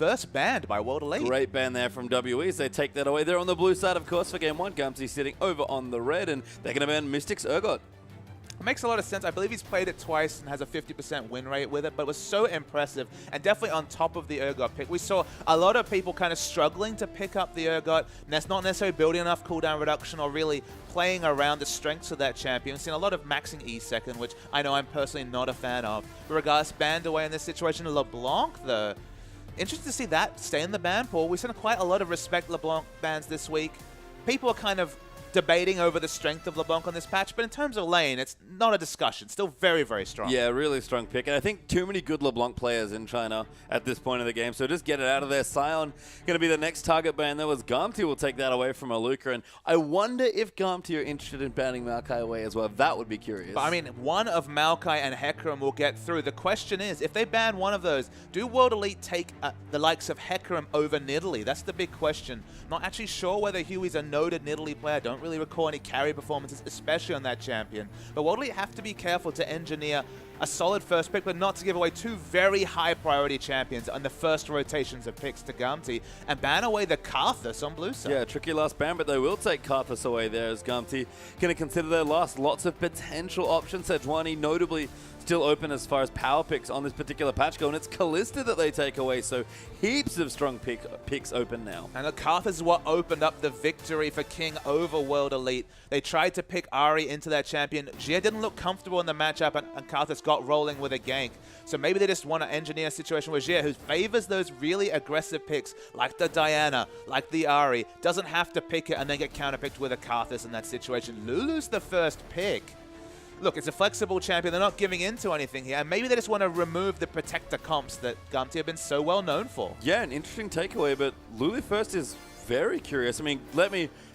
first banned by World Elite. Great ban there from WE. They take that away. They're on the blue side, of course, for game 1. Gamtee sitting over on the red, and they're going to ban Mystic's Urgot. It makes a lot of sense. I believe he's played it twice and has a 50% win rate with it, but it was so impressive and definitely on top of the Urgot pick. We saw a lot of people kind of struggling to pick up the Urgot, and that's not necessarily building enough cooldown reduction or really playing around the strengths of that champion. We've seen a lot of maxing E second, which I know I'm personally not a fan of. But regardless, banned away in this situation. LeBlanc, though, interesting to see that stay in the ban pool. We've seen quite a lot of respect LeBlanc bans this week. People are kind of debating over the strength of LeBlanc on this patch, but in terms of lane, it's not a discussion. Still very, very strong. Yeah, really strong pick. And I think too many good LeBlanc players in China at this point of the game, so just get it out of there. Sion going to be the next target ban. There was Gamtee will take that away from Aluka, and I wonder if Gamtee are interested in banning Maokai away as well. That would be curious. But I mean, one of Maokai and Hecarim will get through. The question is, if they ban one of those, do World Elite take the likes of Hecarim over Nidalee? That's the big question. Not actually sure whether Huey's a noted Nidalee player. Don't really recall any carry performances, especially on that champion. But World Elite have to be careful to engineer a solid first pick, but not to give away two very high priority champions on the first rotations of picks to Gamtee and ban away the Karthus on blue side. Yeah, tricky last ban, but they will take Karthus away there as Gamtee going to consider their last. Lots of potential options. Sejuani notably still open as far as power picks on this particular patch go, and it's Kalista that they take away, so heaps of strong picks open now. And the Karthus is what opened up the victory for King over World Elite. They tried to pick Ahri into that champion. Jia didn't look comfortable in the matchup, and Karthus got rolling with a gank. So maybe they just want to engineer a situation where Jia, who favors those really aggressive picks, like the Diana, like the Ahri, doesn't have to pick it and then get counterpicked with a Karthus in that situation. Lulu's the first pick. Look, it's a flexible champion. They're not giving into anything here. And maybe they just want to remove the protector comps that Gamtee have been so well known for. Yeah, an interesting takeaway, but Lulu first is very curious. I mean,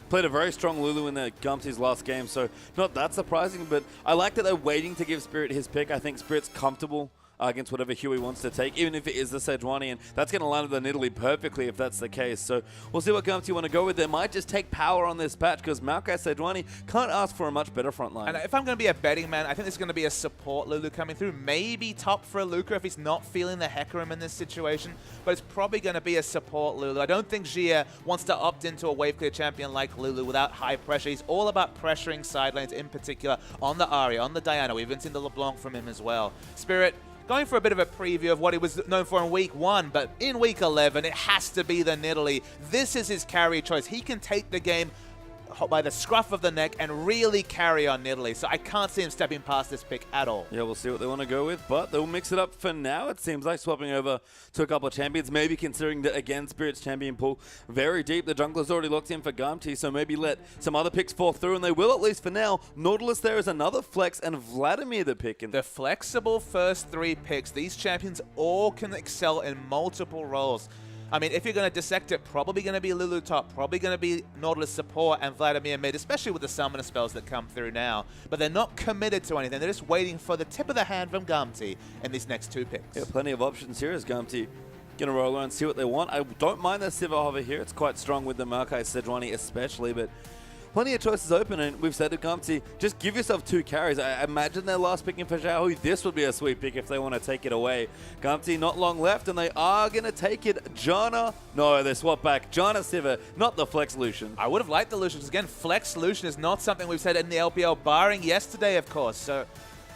played a very strong Lulu in the Gamtee's last game, so not that surprising, but I like that they're waiting to give Spirit his pick. I think Spirit's comfortable against whatever Huey wants to take, even if it is the Sejuani, and that's going to line up the Nidalee perfectly if that's the case. So we'll see what Gamtee want to go with. They might just take power on this patch because Maokai Sejuani can't ask for a much better front line. And if I'm going to be a betting man, I think there's going to be a support Lulu coming through. Maybe top for Aluka if he's not feeling the Hecarim in this situation, but it's probably going to be a support Lulu. I don't think Jia wants to opt into a wave clear champion like Lulu without high pressure. He's all about pressuring side lanes, in particular on the Ahri, on the Diana. We've even seen the LeBlanc from him as well. Spirit going for a bit of a preview of what he was known for in Week 1, but in Week 11, it has to be the Nidalee. This is his carry choice. He can take the game by the scruff of the neck and really carry on Nidalee. So I can't see him stepping past this pick at all. Yeah, we'll see what they want to go with, but they'll mix it up for now. It seems like swapping over to a couple of champions, maybe considering that, again, Spirit's champion pool very deep. The jungler's already locked in for Gamtee, so maybe let some other picks fall through, and they will at least for now. Nautilus there is another flex, and Vladimir the pick. The flexible first 3 picks, these champions all can excel in multiple roles. I mean, if you're going to dissect it, probably going to be Lulu top, probably going to be Nautilus support and Vladimir mid, especially with the summoner spells that come through now. But they're not committed to anything. They're just waiting for the tip of the hand from Gamtee in these next 2 picks. Yeah, plenty of options here as Gamtee going to roll around and see what they want. I don't mind the Sivir over here. It's quite strong with the Maokai Sejuani especially, but plenty of choices open, and we've said to Gamtee, just give yourself 2 carries. I imagine their last picking for Xiaohui. This would be a sweet pick if they want to take it away. Gamtee not long left, and they are going to take it. Janna, no, they swap back. Janna Sivir, not the Flex Lucian. I would have liked the Lucians. Again, Flex Lucian is not something we've said in the LPL, barring yesterday, of course. So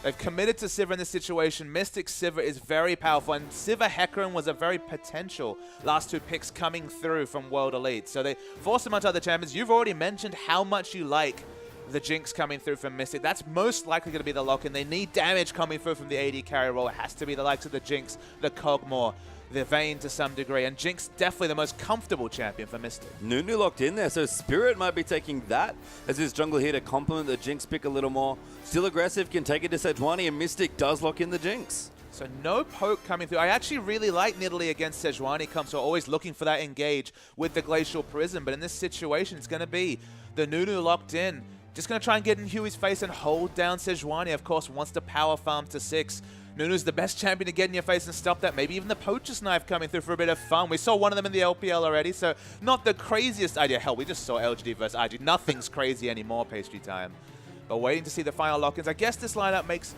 they've committed to Sivir in this situation. Mystic Sivir is very powerful, and Sivir Hecarim was a very potential last 2 picks coming through from World Elite. So they forced a bunch of other champions. You've already mentioned how much you like the Jinx coming through from Mystic. That's most likely going to be the lock-in. They need damage coming through from the AD carry role. It has to be the likes of the Jinx, the Kog'Maw, the Vayne to some degree, and Jinx definitely the most comfortable champion for Mystic. Nunu locked in there, so Spirit might be taking that as his jungler here to complement the Jinx pick a little more. Still aggressive, can take it to Sejuani, and Mystic does lock in the Jinx. So no poke coming through. I actually really like Nidalee against Sejuani comes, so always looking for that engage with the Glacial Prism, but in this situation it's going to be the Nunu locked in. Just going to try and get in Huey's face and hold down Sejuani. Of course, wants to power farm to 6. Nunu's the best champion to get in your face and stop that. Maybe even the Poacher's Knife coming through for a bit of fun. We saw one of them in the LPL already, so not the craziest idea. Hell, we just saw LGD versus IG. Nothing's crazy anymore, Pastry Time. But waiting to see the final lock-ins. I guess this lineup makes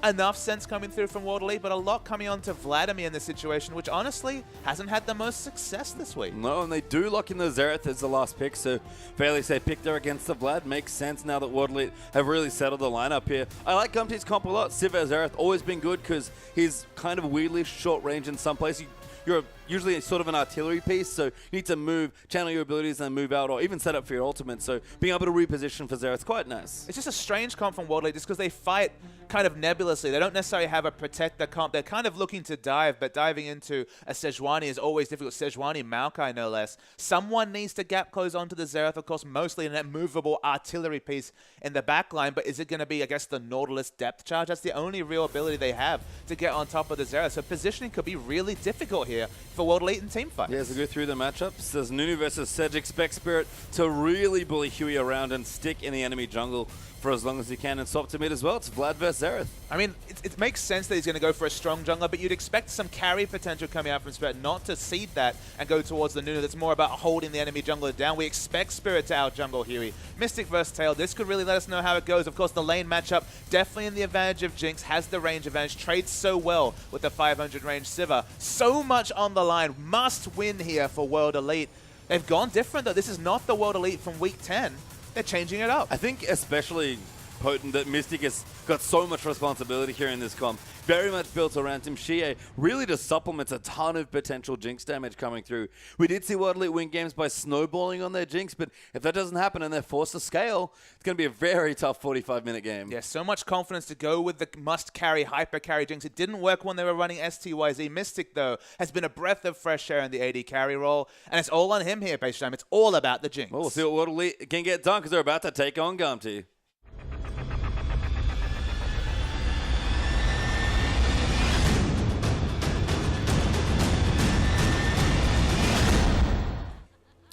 enough sense coming through from World Elite, but a lot coming on to Vladimir in this situation, which honestly hasn't had the most success this week. No, and they do lock in the Xerath as the last pick, so fairly safe pick there against the Vlad. Makes sense now that World Elite have really settled the lineup here. I like Gamtee's comp a lot. Sivir Xerath always been good because he's kind of weirdly short range in some places. You're usually sort of an artillery piece, so you need to move, channel your abilities and move out, or even set up for your ultimate. So being able to reposition for Xerath is quite nice. It's just a strange comp from World Elite just because they fight kind of nebulously. They don't necessarily have a protector comp. They're kind of looking to dive, but diving into a Sejuani is always difficult. Sejuani, Maokai no less. Someone needs to gap close onto the Xerath, of course, mostly an immovable artillery piece in the back line, but is it going to be, I guess, the Nautilus depth charge? That's the only real ability they have to get on top of the Xerath. So positioning could be really difficult here for World Elite and team fights. Yeah, as we go through the matchups, there's Nunu versus Sedge. Expect Spirit to really bully Huey around and stick in the enemy jungle for as long as he can and swap to mid as well. It's Vlad versus Xerath. I mean, it makes sense that he's going to go for a strong jungler, but you'd expect some carry potential coming out from Spirit, not to seed that and go towards the Nunu. That's more about holding the enemy jungler down. We expect Spirit to out-jungle Huey. Mystic versus Tail, this could really let us know how it goes. Of course, the lane matchup definitely in the advantage of Jinx, has the range advantage, trades so well with the 500 range Sivir. So much on the line, must win here for World Elite. They've gone different though. This is not the World Elite from week 10. They're changing it up. I think especially potent that Mystic has got so much responsibility here in this comp. Very much built around him. Xie really just supplements a ton of potential Jinx damage coming through. We did see World Elite win games by snowballing on their Jinx, but if that doesn't happen and they're forced to scale, it's going to be a very tough 45-minute game. Yeah, so much confidence to go with the must-carry, hyper-carry Jinx. It didn't work when they were running STYZ. Mystic, though, has been a breath of fresh air in the AD carry role, and it's all on him here, Page Time. It's all about the Jinx. Well, we'll see what World Elite can get done because they're about to take on Gamtee.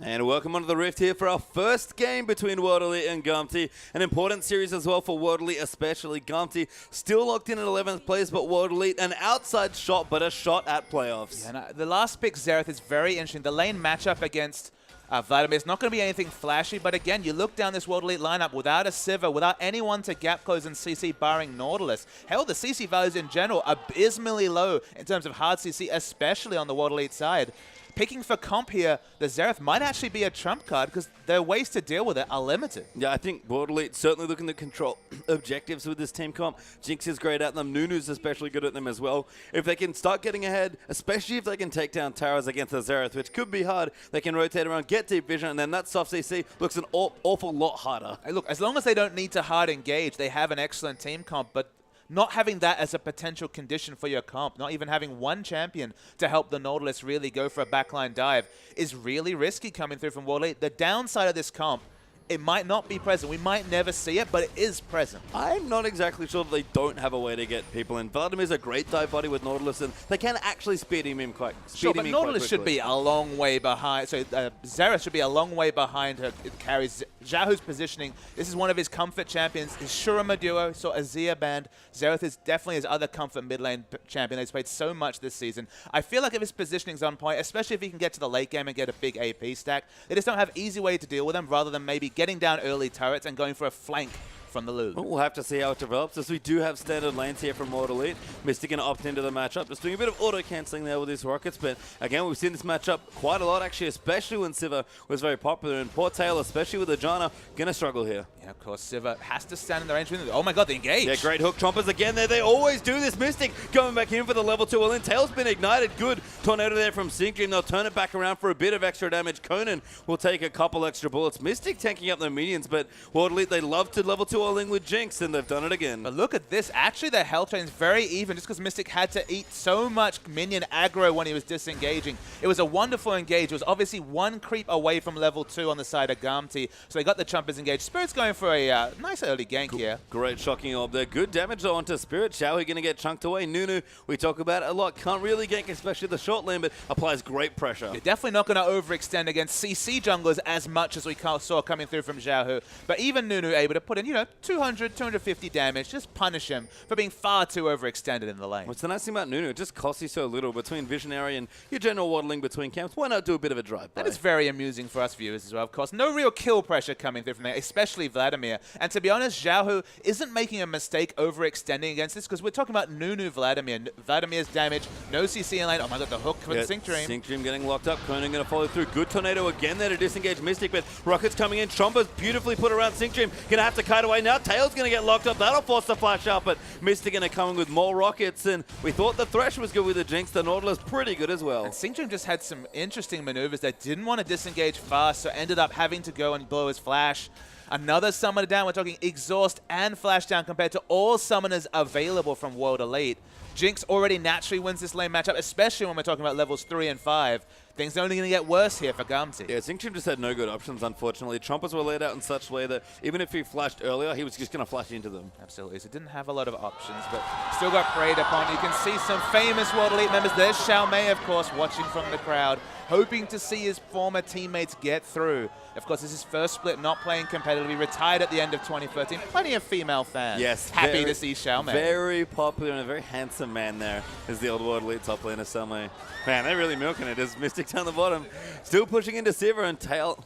And welcome onto the Rift here for our first game between World Elite and Gamtee. An important series as well for World Elite, especially Gamtee. Still locked in at 11th place, but World Elite, an outside shot, but a shot at playoffs. Yeah, no, the last pick, Xerath, is very interesting. The lane matchup against Vladimir, it's not going to be anything flashy, but again, you look down this World Elite lineup without a Sivir, without anyone to gap close and CC barring Nautilus. Hell, the CC values in general are abysmally low in terms of hard CC, especially on the World Elite side. Picking for comp here, the Xerath might actually be a trump card because their ways to deal with it are limited. Yeah, I think World Elite certainly looking to control objectives with this team comp. Jinx is great at them. Nunu's especially good at them as well. If they can start getting ahead, especially if they can take down towers against the Xerath, which could be hard, they can rotate around, get deep vision, and then that soft CC looks an awful lot harder. Hey, look, as long as they don't need to hard engage, they have an excellent team comp, but not having that as a potential condition for your comp, not even having one champion to help the Nautilus really go for a backline dive is really risky coming through from World Elite. The downside of this comp, it might not be present. We might never see it, but it is present. I'm not exactly sure that they don't have a way to get people in. Vladimir's a great dive body with Nautilus, and they can actually speed him in quite quickly. Sure, but Nautilus should be a long way behind. So Xerath should be a long way behind her. It carries Xiaohu's positioning. This is one of his comfort champions. His Shurima duo, so Azir band. Xerath is definitely his other comfort mid lane champion. He's played so much this season. I feel like if his positioning's on point, especially if he can get to the late game and get a big AP stack, they just don't have easy way to deal with them rather than maybe getting down early turrets and going for a flank from the Lulu. We'll have to see how it develops, as we do have standard lanes here from World Elite. Mystic going to opt into the matchup, just doing a bit of auto-cancelling there with his rockets, but again, we've seen this matchup quite a lot, actually, especially when Sivir was very popular, and poor Tail, especially with the Janna, going to struggle here. Yeah, of course, Sivir has to stand in the range. Oh my god, the engage! Yeah, great hook chompers again there. They always do this. Mystic going back in for the level 2. Well, then Tail's been ignited. Good tornado there from Sync Dream. They'll turn it back around for a bit of extra damage. Conan will take a couple extra bullets. Mystic tanking up the minions, but World Elite, they love to level 2 all-in with Jinx, and they've done it again. But look at this. Actually, their health chain is very even just because Mystic had to eat so much minion aggro when he was disengaging. It was a wonderful engage. It was obviously one creep away from level 2 on the side of Gamtee, so they got the Chumpers engaged. Spirit's going for a nice early gank here. Great shocking orb there. Good damage though onto Spirit. Xiaohu going to get chunked away. Nunu, we talk about it a lot. Can't really gank, especially the short lane, but applies great pressure. You're definitely not going to overextend against CC junglers as much as we saw coming through from Xiaohu. But even Nunu able to put in, 200, 250 damage. Just punish him for being far too overextended in the lane. What's the nice thing about Nunu? It just costs you so little between Visionary and your general waddling between camps. Why not do a bit of a drive by? That is very amusing for us viewers as well, of course. No real kill pressure coming through from there, especially Vladimir. And to be honest, Xiaohu isn't making a mistake overextending against this because we're talking about Nunu Vladimir. Vladimir's damage, no CC in lane. Oh my god, the hook from Sync Dream. Sync Dream getting locked up. Conan going to follow through. Good Tornado again there to disengage Mystic, but Rocket's coming in. Tromba's beautifully put around Sync Dream. Going to have to kite away now. Tail's going to get locked up. That'll force the flash out, but Mystic going to come in with more rockets, and we thought the Thresh was good with the Jinx. The Nautilus pretty good as well. And Sync Dream just had some interesting maneuvers that didn't want to disengage fast, so ended up having to go and blow his flash. Another summoner down. We're talking exhaust and flash down compared to all summoners available from World Elite. Jinx already naturally wins this lane matchup, especially when we're talking about levels 3 and 5. Things are only going to get worse here for Gamtee. Yeah, Sync Dream just had no good options, unfortunately. Chompers were laid out in such a way that even if he flashed earlier, he was just going to flash into them. Absolutely. So didn't have a lot of options, but still got preyed upon. You can see some famous World Elite members. There's Xiaomei, of course, watching from the crowd, hoping to see his former teammates get through. Of course, this is his first split, not playing competitively, retired at the end of 2013. Plenty of female fans. Yes. Happy to see Xiaomei. Very popular and a very handsome man there is the old World Elite top laner, Xiaomei. Man, they're really milking it. There's Mystic down the bottom. Still pushing into Sivir, and Tail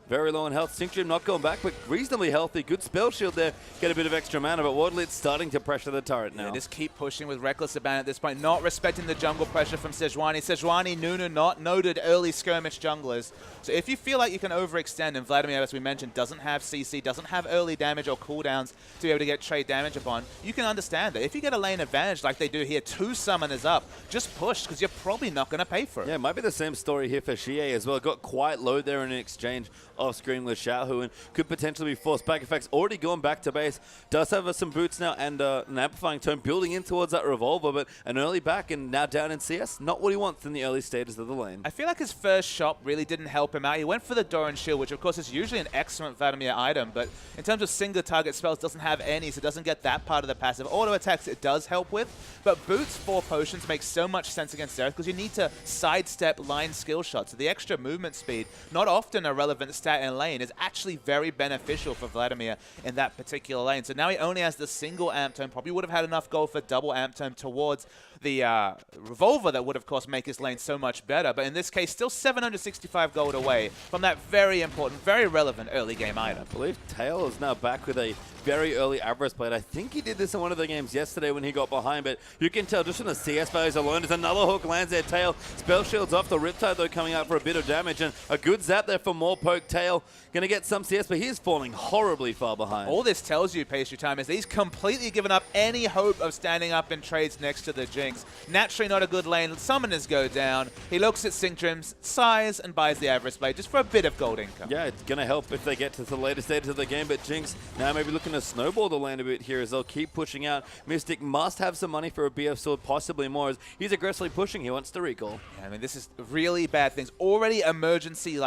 very low in health. Sync Dream not going back, but reasonably healthy. Good spell shield there. Get a bit of extra mana, but World Elite's starting to pressure the turret now. Yeah, just keep pushing with Reckless Abandon at this point, not respecting the jungle pressure from Sejuani. Sejuani, Nunu, not noted early skirmish junglers. So if you feel like you can overextend, and Vladimir, as we mentioned, doesn't have CC, doesn't have early damage or cooldowns to be able to get trade damage upon, you can understand that. If you get a lane advantage like they do here, 2 summoners up, just push, because you're probably not going to pay for it. Yeah, it might be the same story here for Xie as well. Got quite low there in an exchange off screen with Xiaohu and could potentially be forced back. In fact, already gone back to base. Does have some boots now and an amplifying tone building in towards that revolver, but an early back and now down in CS. Not what he wants in the early stages of the lane. I feel like his first shot really didn't help him out. He went for the Doran Shield, which of course is usually an excellent Vladimir item, but in terms of single target spells, doesn't have any, so it doesn't get that part of the passive. Auto attacks it does help with, but boots 4 potions makes so much sense against Xerath because you need to sidestep line skill shots. So the extra movement speed, not often a relevant stat in lane, is actually very beneficial for Vladimir in that particular lane. So now he only has the single amp tome, probably would have had enough gold for double amp tome towards the revolver that would of course make his lane so much better, but in this case still 765 gold away from that very important, very relevant early game item. I believe Tail is now back with a very early Avarice Blade. I think he did this in one of the games yesterday when he got behind, but you can tell just from the CS values alone, there's another hook lands there. Tail spell shields off. The Riptide though coming out for a bit of damage, and a good zap there for more poke. Tail going to get some CS, but he's falling horribly far behind. All this tells you, Pastry Time, is that he's completely given up any hope of standing up in trades next to the Jinx. Naturally not a good lane. Summoners go down. He looks at Sync Dream's size and buys the Avarice Blade just for a bit of gold income. Yeah, it's going to help if they get to the later stages of the game, but Jinx now maybe looking to snowball the lane a bit here as they'll keep pushing out. Mystic must have some money for a BF sword, possibly more, as he's aggressively pushing. He wants to recall. Yeah, I mean, this is really bad things. Already emergencies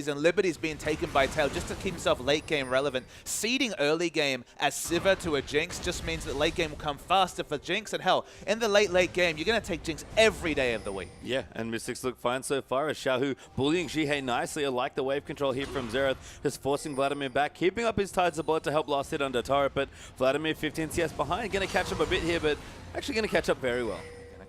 and liberties being taken by Tail just to keep himself late game relevant. Seeding early game as Sivir to a Jinx just means that late game will come faster for Jinx. And hell, in the late game, you're going to take Jinx every day of the week. Yeah, and Mystics look fine so far as Xiaohu bullying Xihei nicely. I like the wave control here from Xerath, just forcing Vladimir back, keeping up his Tides of Blood to help last hit under turret, but Vladimir 15 CS behind, going to catch up a bit here, but actually going to catch up very well.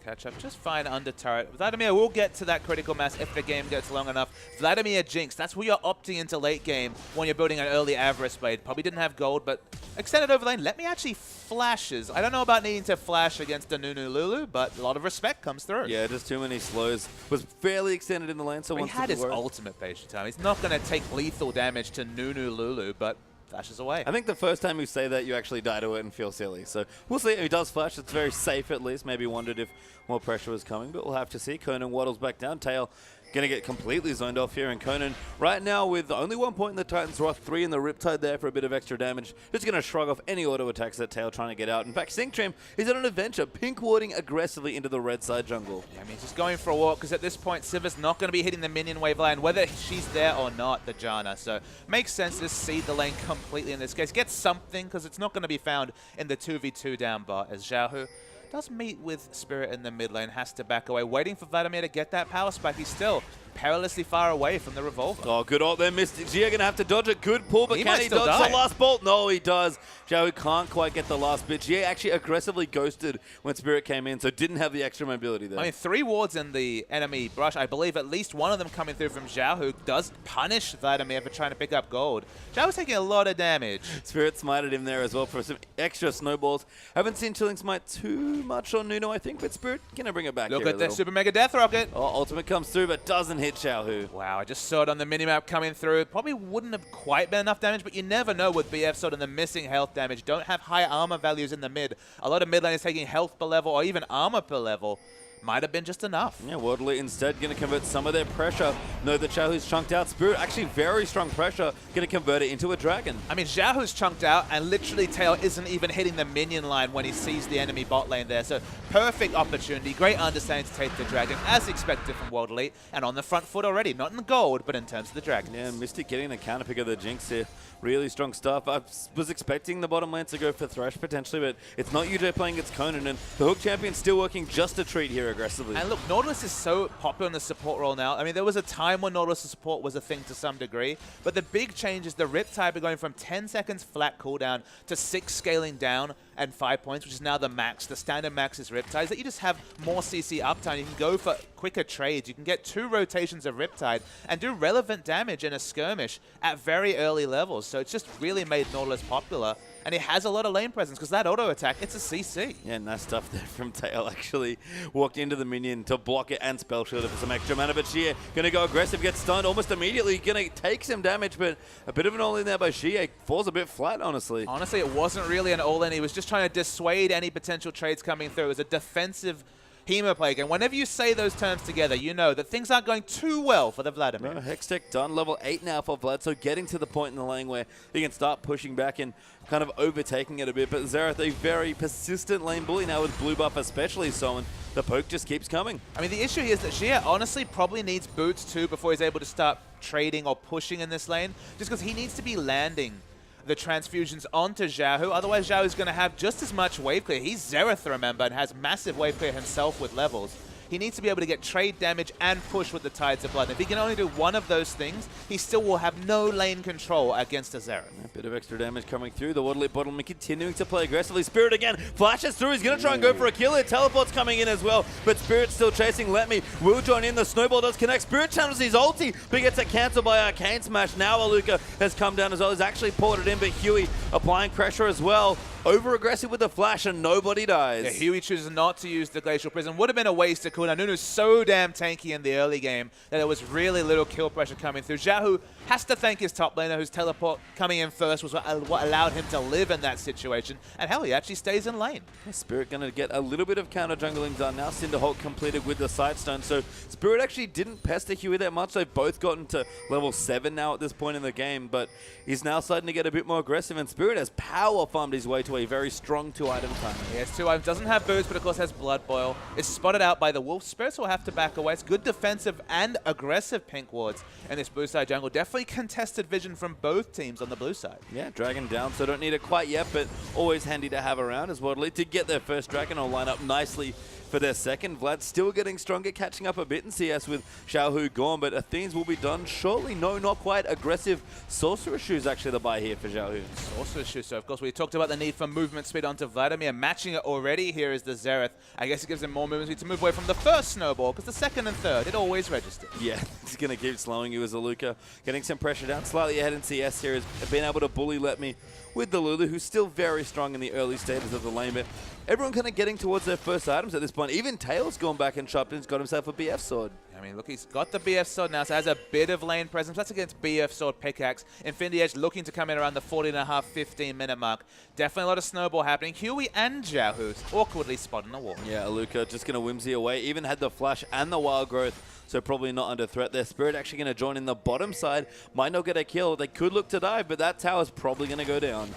Catch up just fine under turret. Vladimir will get to that critical mass if the game gets long enough. Vladimir Jinx, that's where you're opting into late game when you're building an early Avarice Blade. Probably didn't have gold, but extended over lane. Let me actually flashes. I don't know about needing to flash against a Nunu Lulu, but a lot of respect comes through. Yeah, just too many slows. Was fairly extended in the lane, so he had his ultimate patient time. He's not going to take lethal damage to Nunu Lulu, but flashes away. I think the first time you say that, you actually die to it and feel silly. So we'll see. If he does flash, it's very safe at least. Maybe wondered if more pressure was coming, but we'll have to see. Conan waddles back down. Tail going to get completely zoned off here, and Conan right now with only 1 point in the Titan's Wrath, 3 in the Riptide there for a bit of extra damage. Just going to shrug off any auto attacks that Tail trying to get out. In fact, Sync Dream is on an adventure, pink warding aggressively into the red side jungle. Yeah, I mean, he's going for a walk because at this point, Sivir's not going to be hitting the minion wave line, whether she's there or not, the Janna. So makes sense to seed the lane completely in this case. Get something because it's not going to be found in the 2v2 down bot as Xiaohu does meet with Spirit in the mid lane, has to back away, waiting for Vladimir to get that power spike. He's still perilously far away from the revolver. Oh, good ult there. Mystic Gia going to have to dodge it. Good pull, but can he dodge die. the last bolt? No, he does. Xiaohu can't quite get the last bit. Gia actually aggressively ghosted when Spirit came in, so didn't have the extra mobility there. I mean, 3 wards in the enemy brush. I believe at least one of them coming through from Zhao, who does punish Vladimir for trying to pick up gold. Zhao's taking a lot of damage. Spirit smited him there as well for some extra snowballs. Haven't seen Chilling Smite too much on Nuno, I think, but Spirit going to bring it back. Look here at the Super Mega Death Rocket. Oh, ultimate comes through, but doesn't hit Xiaohu. Wow, I just saw it on the minimap coming through. Probably wouldn't have quite been enough damage, but you never know with BF Sword and the missing health damage. Don't have high armor values in the mid. A lot of mid laners taking health per level or even armor per level. Might have been just enough. Yeah, World Elite instead going to convert some of their pressure. Know that Xiaohu's chunked out. Spirit actually very strong pressure, going to convert it into a dragon. I mean, Xiaohu's chunked out, and literally Tail isn't even hitting the minion line when he sees the enemy bot lane there. So perfect opportunity, great understanding to take the dragon, as expected from World Elite, and on the front foot already. Not in the gold, but in terms of the dragon. Yeah, Mystic getting the counter pick of the Jinx here. Really strong stuff. I was expecting the bottom lane to go for Thresh potentially, but it's not UJ playing its Conan, and the Hook Champion's still working just to treat here aggressively. And look, Nautilus is so popular in the support role now. I mean, there was a time when Nautilus support was a thing to some degree, but the big change is the Riptide are going from 10 seconds flat cooldown to 6 scaling down and 5 points, which is now the max. The standard max is Riptide, that you just have more CC uptime. You can go for quicker trades. You can get 2 rotations of Riptide and do relevant damage in a skirmish at very early levels. So it's just really made Nautilus popular. And it has a lot of lane presence because that auto attack, it's a CC. Yeah, nice stuff there from Tail. Actually walked into the minion to block it and spell shield it for some extra mana. But Xie going to go aggressive, gets stunned almost immediately. Going to take some damage, but a bit of an all-in there by Xie. Falls a bit flat, honestly. Honestly, it wasn't really an all-in. He was just trying to dissuade any potential trades coming through. It was a defensive Hemo play again. Whenever you say those terms together, you know that things aren't going too well for the Vladimir. No, Hextech done, level 8 now for Vlad, so getting to the point in the lane where he can start pushing back and kind of overtaking it a bit. But Xerath, a very persistent lane bully now with blue buff especially so, and the poke just keeps coming. I mean, the issue here is that Xia honestly probably needs boots too before he's able to start trading or pushing in this lane, just because he needs to be landing the transfusions onto Xiaohu. Otherwise, Xiaohu is going to have just as much wave clear. He's Xerath, remember, and has massive wave clear himself with levels. He needs to be able to get trade damage and push with the Tides of Blood. If he can only do one of those things, he still will have no lane control against a Xerath. A bit of extra damage coming through. The Waterlip Bottleman continuing to play aggressively. Spirit again flashes through. He's going to try and go for a kill here. Teleport's coming in as well, but Spirit's still chasing. Let Me will join in. The snowball does connect. Spirit channels his ulti, but gets it cancelled by Arcane Smash. Now Aluka has come down as well. He's actually ported in, but Huey applying pressure as well. Over aggressive with the flash and nobody dies. Yeah, Huey chooses not to use the Glacial Prison. Would have been a waste of cooldown. Nunu's so damn tanky in the early game that there was really little kill pressure coming through. Xiaohu has to thank his top laner, whose teleport coming in first was what allowed him to live in that situation. And hell, he actually stays in lane. Spirit going to get a little bit of counter jungling done now. Cinderhulk completed with the Sidestone. So Spirit actually didn't pester Huey that much. They've both gotten to level 7 now at this point in the game, but he's now starting to get a bit more aggressive, and Spirit has power farmed his way to a very strong 2-item time. He has 2 items, doesn't have boots, but of course has Blood Boil. Is spotted out by the Wolf. Spirits will have to back away. It's good defensive and aggressive pink wards in this blue side jungle. Definitely contested vision from both teams on the blue side. Yeah, dragon down, so don't need it quite yet, but always handy to have around as well. To get their first dragon will line up nicely for their second. Vlad's still getting stronger, catching up a bit in CS with Xiaohu gone, but Athene's will be done shortly. No, not quite. Aggressive Sorcerer Shoes actually the buy here for Xiaohu. Sorcerer Shoes, so of course we talked about the need for movement speed onto Vladimir. Matching it already here is the Xerath. I guess it gives him more movement speed to move away from the first snowball, because the second and third, it always registers. Yeah, it's going to keep slowing you as Aluka. Getting some pressure down, slightly ahead in CS here, has been able to bully Let Me with the Lulu, who's still very strong in the early stages of the lane, but everyone kind of getting towards their first items at this point. Even Tails gone back and chopped in, has got himself a BF sword. I mean, look, he's got the BF sword now, so has a bit of lane presence. That's against BF sword pickaxe. Infinity Edge looking to come in around the 14.5, 15 minute mark. Definitely a lot of snowball happening. Huey and Xiaohu awkwardly spotting the wall. Yeah, Aluka just going to whimsy away. Even had the flash and the wild growth, so probably not under threat there. Spirit actually going to join in the bottom side. Might not get a kill. They could look to dive, but that tower's probably going to go down.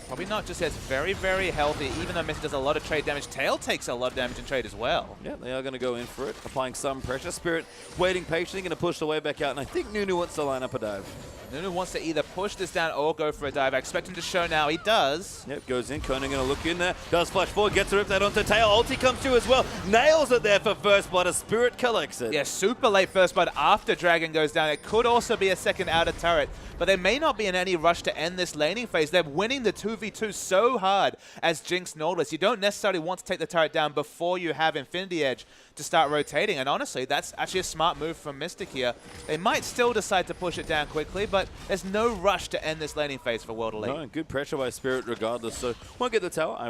Probably not, just as very, very healthy. Even though Messi does a lot of trade damage, Tail takes a lot of damage in trade as well. Yeah, they are going to go in for it, applying some pressure. Spirit waiting patiently, going to push the way back out, and I think Nunu wants to line up a dive. Nunu wants to either push this down or go for a dive. I expect him to show now. He does. Yep, goes in. Conan going to look in there. Does flash forward, gets ripped out onto tail. Ulti comes through as well. Nails it there for first blood as Spirit collects it. Yeah, super late first blood after Dragon goes down. It could also be a second outer turret, but they may not be in any rush to end this laning phase. They're winning the 2v2 so hard as Jinx Nautilus. You don't necessarily want to take the turret down before you have Infinity Edge to start rotating, and honestly, that's actually a smart move from Mystic here. They might still decide to push it down quickly, but there's no rush to end this laning phase for World Elite. No, good pressure by Spirit regardless, so won't get the tower. I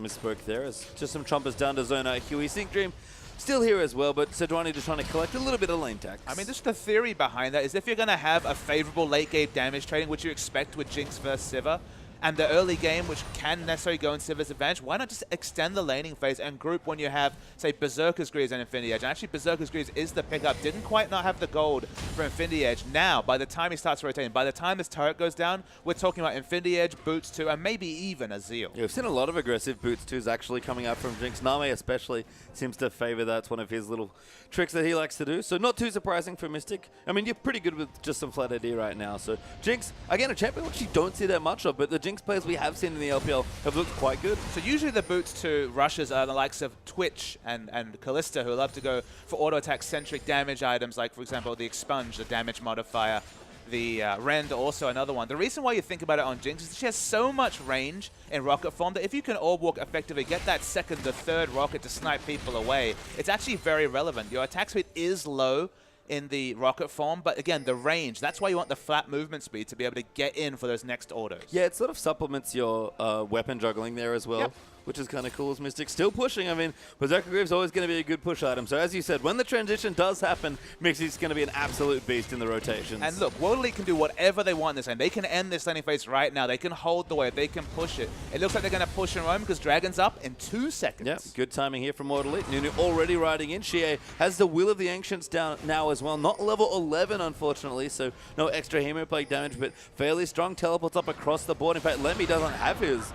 misspoke there. As just some trumpers down to zone out. Huey Sync Dream still here as well, but Sejuani just trying to collect a little bit of lane tax. I mean, just the theory behind that is if you're going to have a favorable late game damage trading, which you expect with Jinx versus Sivir, and the early game, which can necessarily go in Sivir's advantage, why not just extend the laning phase and group when you have, say, Berserker's Greaves and Infinity Edge? And actually, Berserker's Greaves is the pickup. Didn't quite not have the gold for Infinity Edge. Now, by the time he starts rotating, by the time this turret goes down, we're talking about Infinity Edge, Boots 2, and maybe even a Zeal. Yeah, we've seen a lot of aggressive Boots 2s actually coming out from Jinx. Name especially seems to favor that. It's one of his little tricks that he likes to do. So not too surprising for Mystic. I mean, you're pretty good with just some flat AD right now. So Jinx, again, a champion which you don't see that much of, but the Jinx players we have seen in the LPL have looked quite good. So usually the Boots 2 rushes are the likes of Twitch and Kalista, who love to go for auto attack centric damage items, like for example the Expunge, the damage modifier, the Rend, also another one. The reason why you think about it on Jinx is that she has so much range in rocket form that if you can orb walk effectively, get that second, the third rocket to snipe people away, it's actually very relevant. Your attack speed is low in the rocket form, but again, the range, that's why you want the flat movement speed to be able to get in for those next autos. Yeah, it sort of supplements your weapon juggling there as well. Yep. Which is kind of cool as Mystic still pushing. I mean, Berserker Greaves always going to be a good push item. So as you said, when the transition does happen, Mixie's going to be an absolute beast in the rotations. And look, World Elite can do whatever they want in this lane. They can end this laning phase right now. They can hold the wave. They can push it. It looks like they're going to push and roam because Dragon's up in 2 seconds. Yep, good timing here from World Elite. Nunu already riding in. Xie has the Will of the Ancients down now as well. Not level 11, unfortunately, so no extra Hemoplague damage, but fairly strong. Teleports up across the board. In fact, Lemmy doesn't have his,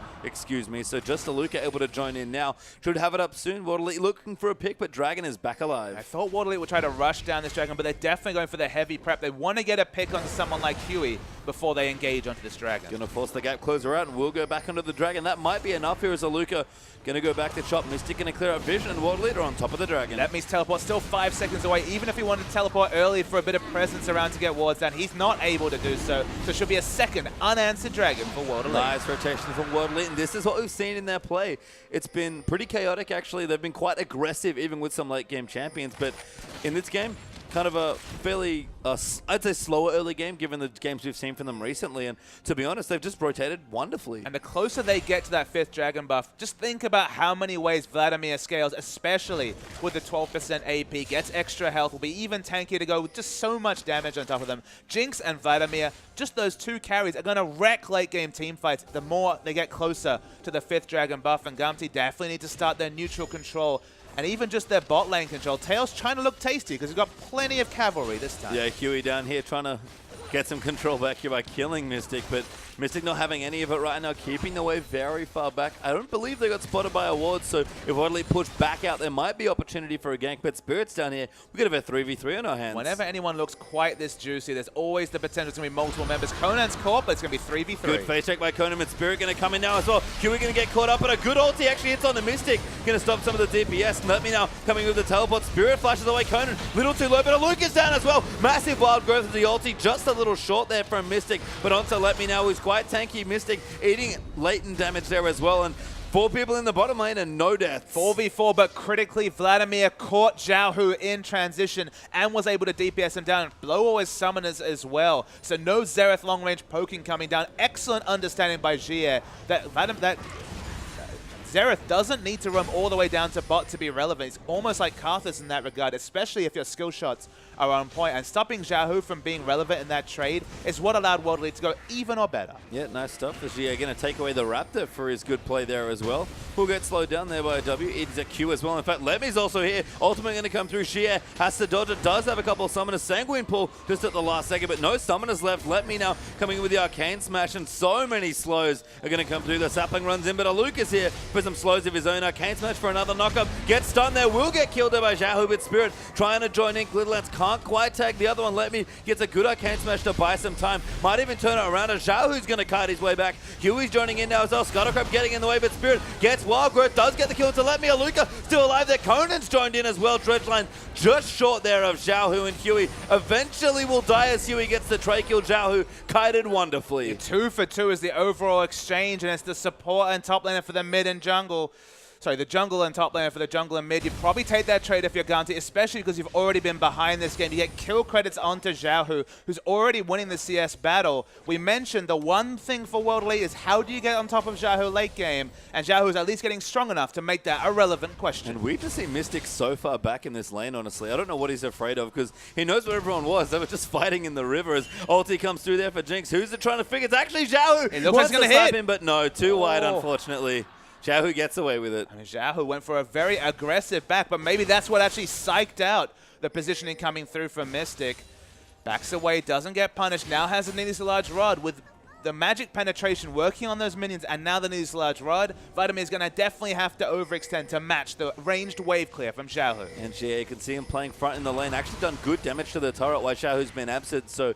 so just a Luca able to join in now. Should have it up soon. World Elite looking for a pick, but Dragon is back alive. I thought World Elite would try to rush down this Dragon, but they're definitely going for the heavy prep. They want to get a pick onto someone like Huey before they engage onto this Dragon. Gonna force the gap closer out, and we'll go back onto the Dragon. That might be enough here as a Luca. Gonna go back to chop. Mystic gonna clear up vision, and World Elite are on top of the Dragon. That means teleport still 5 seconds away. Even if he wanted to teleport early for a bit of presence around to get wards down, he's not able to do so. So it should be a second unanswered Dragon for World Elite. Nice rotation from World Elite, and this is what we've seen in their play. It's been pretty chaotic, actually. They've been quite aggressive, even with some late game champions, but in this game, kind of a fairly, I'd say, slower early game, given the games we've seen from them recently. And to be honest, they've just rotated wonderfully. And the closer they get to that 5th Dragon buff, just think about how many ways Vladimir scales, especially with the 12% AP, gets extra health, will be even tankier to go with just so much damage on top of them. Jinx and Vladimir, just those 2 carries are going to wreck late game team fights the more they get closer to the 5th Dragon buff. And Gamtee definitely need to start their neutral control and even just their bot lane control. Tails trying to look tasty because we've got plenty of cavalry this time. Yeah, Huey down here trying to get some control back here by killing Mystic, but Mystic not having any of it right now, keeping the wave very far back. I don't believe they got spotted by a ward, so if World Elite push back out, there might be opportunity for a gank, but Spirit's down here. We're going to have a 3v3 on our hands. Whenever anyone looks quite this juicy, there's always the potential to be multiple members. Conan's caught, but it's going to be 3v3. Good face check by Conan, and Spirit going to come in now as well. Huey going to get caught up, but a good ulti actually hits on the Mystic. Going to stop some of the DPS. Let me now coming with the teleport. Spirit flashes away Conan. Little too low, but a Luke is down as well. Massive wild growth of the ulti, just a little short there from Mystic, but onto Let Me Know, who's quite tanky. Mystic eating latent damage there as well, and 4 people in the bottom lane and no deaths. 4v4, but critically, Vladimir caught Zhao Hu in transition and was able to DPS him down. Blow always summoners as well. So no Xerath long-range poking coming down. Excellent understanding by Xie that Xerath doesn't need to roam all the way down to bot to be relevant. It's almost like Karthus in that regard, especially if your skill shots are on point. And stopping Zhao Hu from being relevant in that trade is what allowed World Elite to go even or better. Yeah, nice stuff. Xie going to take away the Raptor for his good play there as well. Will get slowed down there by a W. It's a Q as well. In fact, Lemmy's also here. Ultimate going to come through. Xie has to dodge it. Does have a couple of summoners. Sanguine pull just at the last second, but no summoners left. Let Me Now coming in with the Arcane Smash, and so many slows are going to come through. The Sapling runs in, but a Luke is here. But some slows of his own. Arcane Smash for another knockup. Gets stunned there. Will get killed there by Xiaohu, but Spirit trying to join in. Glitterlands can't quite tag the other one. Let Me gets a good Arcane Smash to buy some time. Might even turn it around as Xiaohu's going to kite his way back. Huey's joining in now as well. Scuttlecrab getting in the way, but Spirit gets Wild Growth. Does get the kill to Let Me. Aluka still alive there. Conan's joined in as well. Dredgeline just short there of Xiaohu and Huey. Eventually will die as Huey gets the tray kill. Xiaohu kited wonderfully. 2 for 2 is the overall exchange, and it's the support and top laner for the mid and jungle. Sorry, the jungle and top laner for the jungle and mid. You probably take that trade if you're Gamtee, especially because you've already been behind this game. You get kill credits onto Xiaohu, who's already winning the CS battle. We mentioned the one thing for World Elite is how do you get on top of Xiaohu late game? And Xiaohu's at least getting strong enough to make that a relevant question. And we just see Mystic so far back in this lane, honestly. I don't know what he's afraid of because he knows where everyone was. They were just fighting in the river as ulti comes through there for Jinx. Who's it trying to figure? It's actually Xiaohu. It looks like he's going to hit him, but no, too wide, unfortunately. Xiaohu gets away with it. I mean, Xiaohu went for a very aggressive back, but maybe that's what actually psyched out the positioning coming through from Mystic. Backs away, doesn't get punished, now has a needlessly large rod with the magic penetration working on those minions, and now the needlessly large rod. Vitamin is going to definitely have to overextend to match the ranged wave clear from Xiaohu. And GA can see him playing front in the lane, actually done good damage to the turret while Xiaohu's been absent, so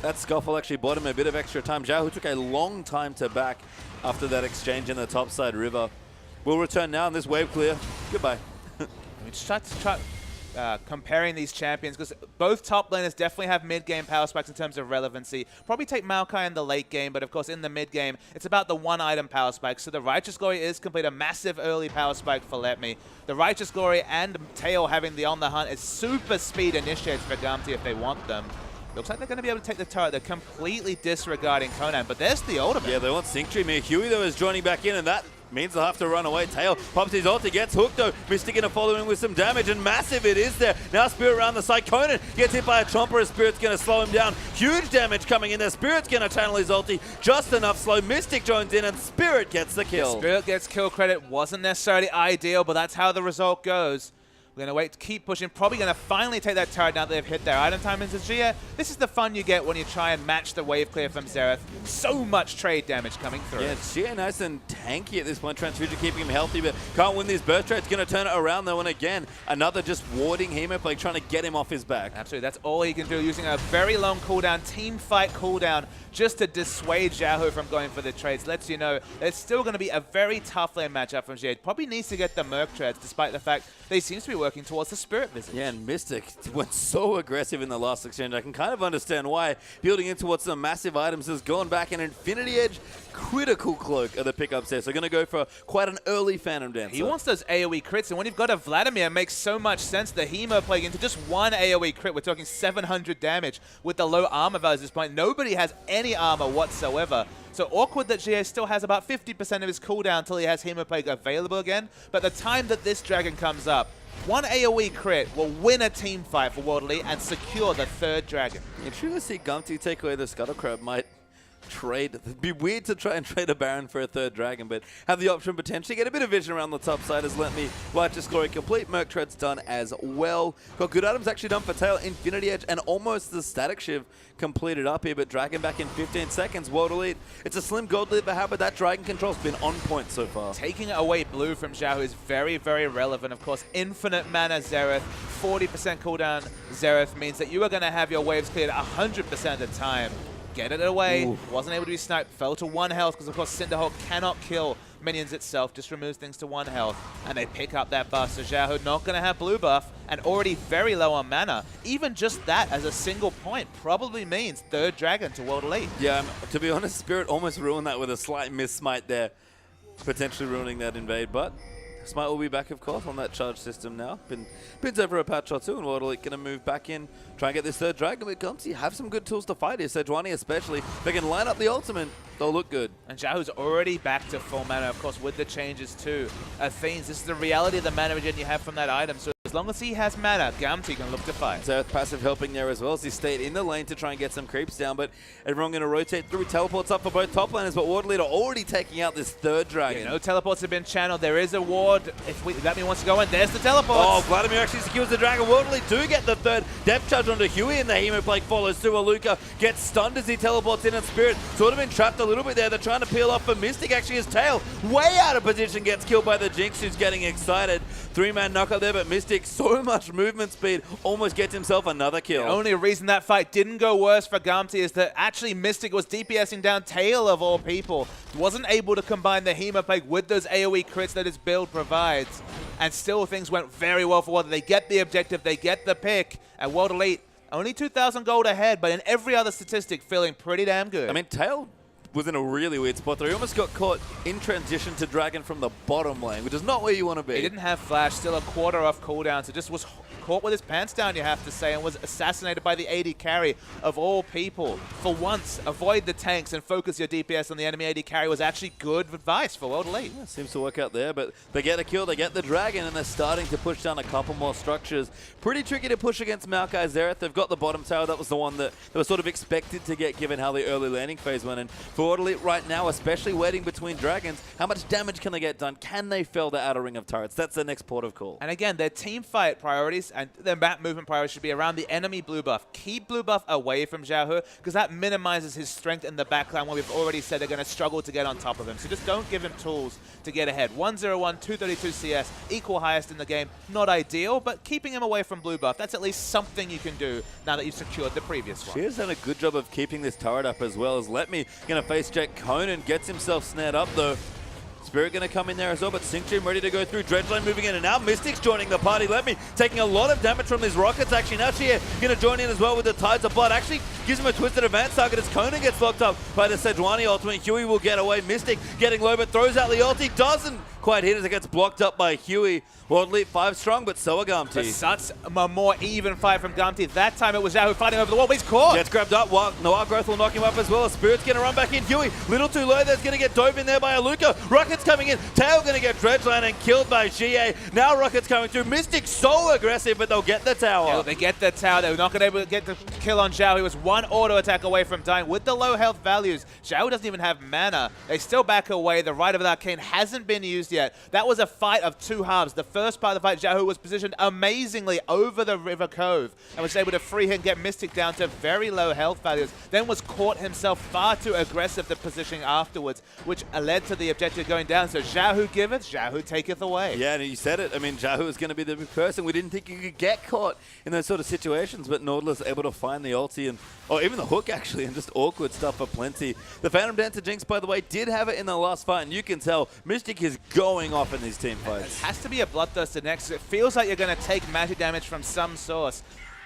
that scuffle actually bought him a bit of extra time. Xiaohu took a long time to back after that exchange in the topside river. We'll return now in this wave clear. Goodbye. We just try comparing these champions because both top laners definitely have mid-game power spikes in terms of relevancy. Probably take Maokai in the late game, but of course in the mid-game, it's about the one-item power spike. So the Righteous Glory is complete, a massive early power spike for Let Me. The Righteous Glory and Tail having the On the Hunt is super speed initiates for Gamtee if they want them. Looks like they're going to be able to take the turret. They're completely disregarding Conan, but there's the ultimate. Yeah, they want Sync Tree. Huey, though, is joining back in, and that means they'll have to run away. Tail pops his ulti, gets hooked, though. Mystic going to follow in with some damage, and massive it is there. Now Spirit around the side. Conan gets hit by a Chomper, as Spirit's going to slow him down. Huge damage coming in there. Spirit's going to channel his ulti. Just enough slow. Mystic joins in, and Spirit gets the kill. Spirit gets kill credit. Wasn't necessarily ideal, but that's how the result goes. We're going to wait to keep pushing. Probably going to finally take that turret now that they've hit their item time into Gia. This is the fun you get when you try and match the wave clear from Xerath. So much trade damage coming through. Yeah, Gia nice and tanky at this point. Transfusion keeping him healthy, but can't win these burst trades. Going to turn it around though, and again, another just warding Hemoplague, trying to get him off his back. Absolutely, that's all he can do, using a very long cooldown, team fight cooldown, just to dissuade Xiaohu from going for the trades. Lets you know it's still going to be a very tough lane matchup from Jade. Probably needs to get the Merc trades, despite the fact they seems to be working towards the Spirit Visage. Yeah, and Mystic went so aggressive in the last exchange. I can kind of understand why. Building in towards some massive items has gone back, and Infinity Edge, critical cloak of the pickups there. So going to go for quite an early Phantom Dancer. He wants those AoE crits, and when you've got a Vladimir, it makes so much sense. The Hemoplague into just one AoE crit. We're talking 700 damage with the low armor value at this point. Nobody has any armor whatsoever. So awkward that GA still has about 50% of his cooldown until he has Hemoplague available again. But the time that this dragon comes up, one AoE crit will win a team fight for World Elite and secure the third dragon. If you see Gamtee take away the Scuttlecrab, might trade. It'd be weird to try and trade a Baron for a third dragon, but have the option potentially get a bit of vision around the top side has Let Me. Righteous Glory complete. Merc Tread's done as well. Got good items actually done for Tail, Infinity Edge, and almost the Static Shiv completed up here, but Dragon back in 15 seconds. World Elite. It's a slim gold lead, but how about that Dragon control's been on point so far. Taking away blue from Xiaohu is very, very relevant. Of course, infinite mana Xerath, 40% cooldown Xerath means that you are going to have your waves cleared 100% of the time. Get it away. Ooh. Wasn't able to be sniped. Fell to 1 health because, of course, Cinderhawk cannot kill minions itself. Just removes things to 1 health. And they pick up that buff. So Xiaohu not going to have blue buff and already very low on mana. Even just that as a single point probably means third dragon to World Elite. Yeah, to be honest, Spirit almost ruined that with a slight miss smite there. Potentially ruining that invade, but Smite will be back, of course, on that charge system now. Bins over a patch or two, and World Elite going to move back in, try and get this third dragon. But Gamtee have some good tools to fight here. Sejuani especially, they can line up the ultimate. They'll look good. And Xiaohu's already back to full mana, of course, with the changes too. Athenes, this is the reality of the mana regen you have from that item. So as as long as he has mana, Gamtee can look to fight. Xerath passive helping there as well as he stayed in the lane to try and get some creeps down, but everyone going to rotate through. Teleports up for both top laners, but Ward Leader already taking out this third dragon. Yeah, no teleports have been channeled. There is a ward. If that means wants to go in, there's the teleports. Oh, Vladimir actually secures the dragon. Ward Leader do get the third depth charge onto Huey, and the Hemoplague follows through. Aluka gets stunned as he teleports in, and Spirit sort of been trapped a little bit there. They're trying to peel off, but Mystic actually his tail way out of position, gets killed by the Jinx, who's getting excited. 3-man knock up there, but Mystic, so much movement speed, almost gets himself another kill. The only reason that fight didn't go worse for Gamtee is that actually Mystic was DPSing down tail of all people. Wasn't able to combine the Hemoplague with those AoE crits that his build provides. And still things went very well for World. They get the objective, they get the pick, and World Elite only 2,000 gold ahead, but in every other statistic feeling pretty damn good. I mean, Tail was in a really weird spot there. He almost got caught in transition to Dragon from the bottom lane, which is not where you want to be. He didn't have flash, still a quarter off cooldown, so just was caught with his pants down, you have to say, and was assassinated by the AD carry of all people. For once, avoid the tanks and focus your DPS on the enemy AD carry was actually good advice for World Elite. Yeah, seems to work out there, but they get a kill, they get the dragon, and they're starting to push down a couple more structures. Pretty tricky to push against Maokai Xerath. They've got the bottom tower. That was the one that they were sort of expected to get given how the early landing phase went. And for World Elite right now, especially waiting between dragons, how much damage can they get done? Can they fell the outer ring of turrets? That's the next port of call. And again, their team fight priorities and their map movement priorities should be around the enemy blue buff. Keep blue buff away from Xiaohu, because that minimizes his strength in the backline where we've already said they're going to struggle to get on top of him. So just don't give him tools to get ahead. 101, 232 CS, equal highest in the game. Not ideal, but keeping him away from blue buff, that's at least something you can do now that you've secured the previous one. She has done a good job of keeping this turret up as well. As Let Me going to face check Conan, gets himself snared up though. Spirit going to come in there as well, but Sync Stream ready to go through. Dredgeline moving in, and now Mystic's joining the party. Let Me taking a lot of damage from these rockets, actually. Now Shia going to join in as well with the Tides of Blood. Actually gives him a twisted advance target as Conan gets locked up by the Sejuani ultimate. Huey will get away. Mystic getting low, but throws out the ulti. Doesn't quite hit as it gets blocked up by Huey. World Elite 5 strong, but so are Gamtee. But such a more even fight from Gamtee. That time it was Xiaohu fighting over the wall, but he's caught. Gets grabbed up. Noir Growth will knock him up as well. Spirit's going to run back in. Huey, little too low. There's going to get dove in there by Aluka. Rocket's coming in. Tail going to get Dredgeline and killed by Xie. Now Rocket's coming through. Mystic so aggressive, but they'll get the tower. Yeah, they get the tower. They're not going to be able to get the kill on Xiao. He was one auto attack away from dying with the low health values. Xiao doesn't even have mana. They still back away. The Rite of the Arcane hasn't been used yet. That was a fight of two halves. The first part of the fight, Xiao was positioned amazingly over the River Cove and was able to free him, get Mystic down to very low health values, then was caught himself far too aggressive the positioning afterwards, which led to the objective going down. So Xiaohu giveth, Xiaohu taketh away. Yeah, and you said it. I mean, Xiaohu is going to be the big person. We didn't think you could get caught in those sort of situations, but Nautilus able to find the ulti and, or even the hook actually, and just awkward stuff for plenty. The Phantom Dancer Jinx, by the way, did have it in the last fight, and you can tell Mystic is going off in these team fights. It has to be a Bloodthirster next. It feels like you're going to take magic damage from some source.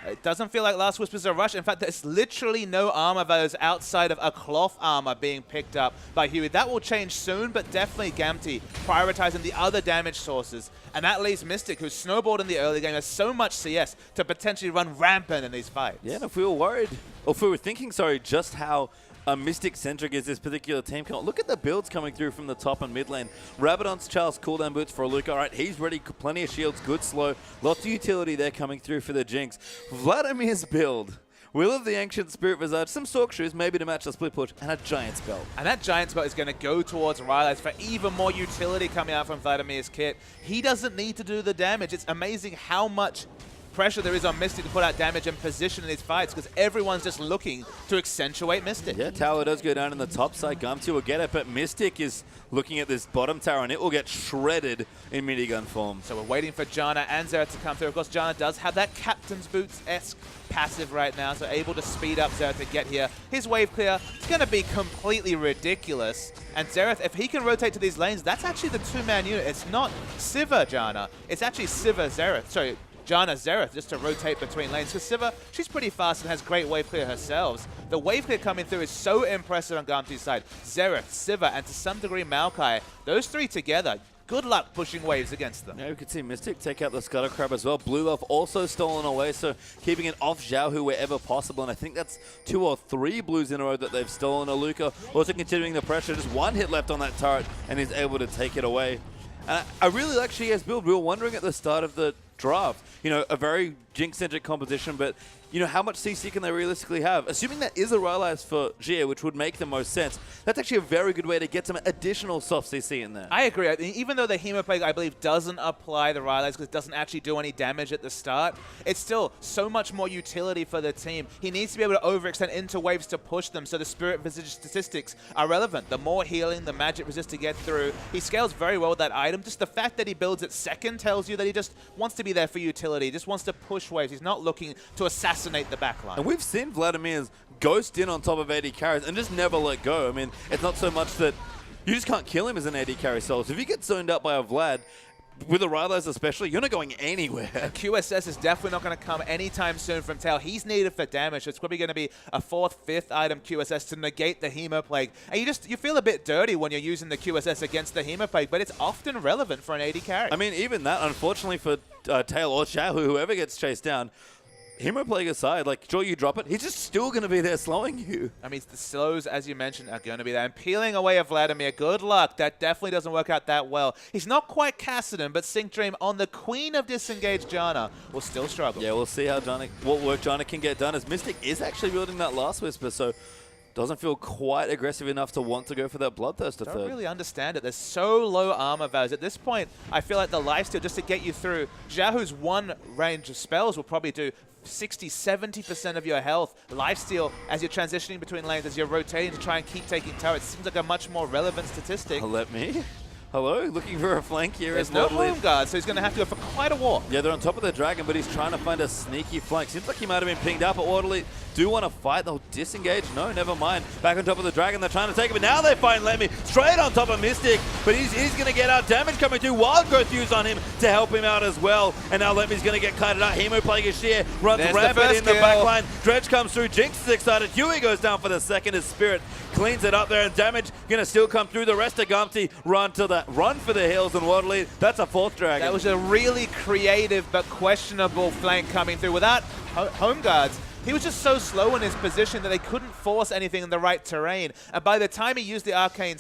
It doesn't feel like Last Whisper's a rush. In fact, there's literally no armor values outside of a cloth armor being picked up by Huey. That will change soon, but definitely Gamtee prioritizing the other damage sources. And that leaves Mystic, who's snowballed in the early game, has so much CS to potentially run rampant in these fights. Yeah, and if we were worried, or if we were thinking, sorry, just how Mystic-centric is this particular team. Look at the builds coming through from the top and mid lane. Rabadon's Charles cooldown boots for Aluka. All right, he's ready. Plenty of shields, good slow. Lots of utility there coming through for the Jinx. Vladimir's build. Will of the Ancient Spirit Visage, some Sork Shoes, maybe to match the split push, and a Giant's Belt. And that Giant's Belt is going to go towards Rylai's for even more utility coming out from Vladimir's kit. He doesn't need to do the damage. It's amazing how much pressure there is on Mystic to put out damage and position in these fights, because everyone's just looking to accentuate Mystic. Yeah, tower does go down in the top side. Gamtee will get it, but Mystic is looking at this bottom tower, and it will get shredded in minigun form. So we're waiting for Janna and Xerath to come through. Of course, Janna does have that Captain's Boots-esque passive right now, so able to speed up Xerath to get here. His wave clear is going to be completely ridiculous. And Xerath, if he can rotate to these lanes, that's actually the two-man unit. It's not Sivir Janna. It's actually Sivir Xerath. Sorry, Janna Xerath, just to rotate between lanes. Because Sivir, she's pretty fast and has great wave clear herself. The wave clear coming through is so impressive on Gamtee's side. Xerath, Sivir, and to some degree Maokai, those three together, good luck pushing waves against them. Yeah, we could see Mystic take out the Scuttle Crab as well. Blue Elf also stolen away, so keeping it off Xiaohu wherever possible. And I think that's 2 or 3 blues in a row that they've stolen. Aluka also continuing the pressure. Just 1 hit left on that turret, and he's able to take it away. I really like Shia's build. We were wondering at the start of the draft. You know, a very Jinx-centric composition, but you know, how much CC can they realistically have? Assuming that is a Rylai's for Jia, which would make the most sense, that's actually a very good way to get some additional soft CC in there. I agree. I mean, even though the Hemoplague, I believe, doesn't apply the Rylai's because it doesn't actually do any damage at the start, it's still so much more utility for the team. He needs to be able to overextend into waves to push them so the Spirit Visage statistics are relevant. The more healing, the magic resist to get through. He scales very well with that item. Just the fact that he builds it second tells you that he just wants to be there for utility. He just wants to push waves. He's not looking to assassinate the backline. And we've seen Vladimir's ghost in on top of AD carries and just never let go. I mean, it's not so much that you just can't kill him as an AD carry solo. So if you get zoned out by a Vlad, with the Rylai's especially, you're not going anywhere. And QSS is definitely not going to come anytime soon from Tail. He's needed for damage. So it's probably going to be a 4th, 5th item QSS to negate the Hemoplague. And you feel a bit dirty when you're using the QSS against the Hemoplague, but it's often relevant for an AD carry. I mean, even that, unfortunately for Tail or Xiaohu, whoever gets chased down, Hemoplague aside, like, sure, you drop it, he's just still going to be there slowing you. I mean, the slows, as you mentioned, are going to be there. And peeling away of Vladimir, good luck. That definitely doesn't work out that well. He's not quite Kassadin, but Sync Dream on the queen of disengaged Janna will still struggle. Yeah, we'll see how what work Janna can get done, as Mystic is actually building that last Whisper, so doesn't feel quite aggressive enough to want to go for that Bloodthirster third. Don't really understand it. There's so low armor values. At this point, I feel like the lifesteal, just to get you through, Xiaohu's one range of spells will probably do 60–70% of your health. Lifesteal, as you're transitioning between lanes, as you're rotating to try and keep taking turrets, seems like a much more relevant statistic. Let me. Hello, looking for a flank here. There's no home guard, so he's going to have to go for quite a walk. Yeah, they're on top of the dragon, but he's trying to find a sneaky flank. Seems like he might have been pinged up, but Waterly do want to fight. They'll disengage. No, never mind. Back on top of the dragon, they're trying to take it, but now they find Lemmy straight on top of Mystic, but he's going to get out. Damage coming through. Wild Growth used on him to help him out as well, and now Lemmy's going to get kited out. Hemoplague is sheer, runs rampant in the backline. Dredge comes through. Jinx is excited. Huey goes down for the second. His Spirit cleans it up there, and damage going to still come through. The rest of Gamtee run for the hill. And Waterly, that's a 4th dragon. That was a really creative but questionable flank coming through. Without home guards, he was just so slow in his position that they couldn't force anything in the right terrain. And by the time he used the Arcane,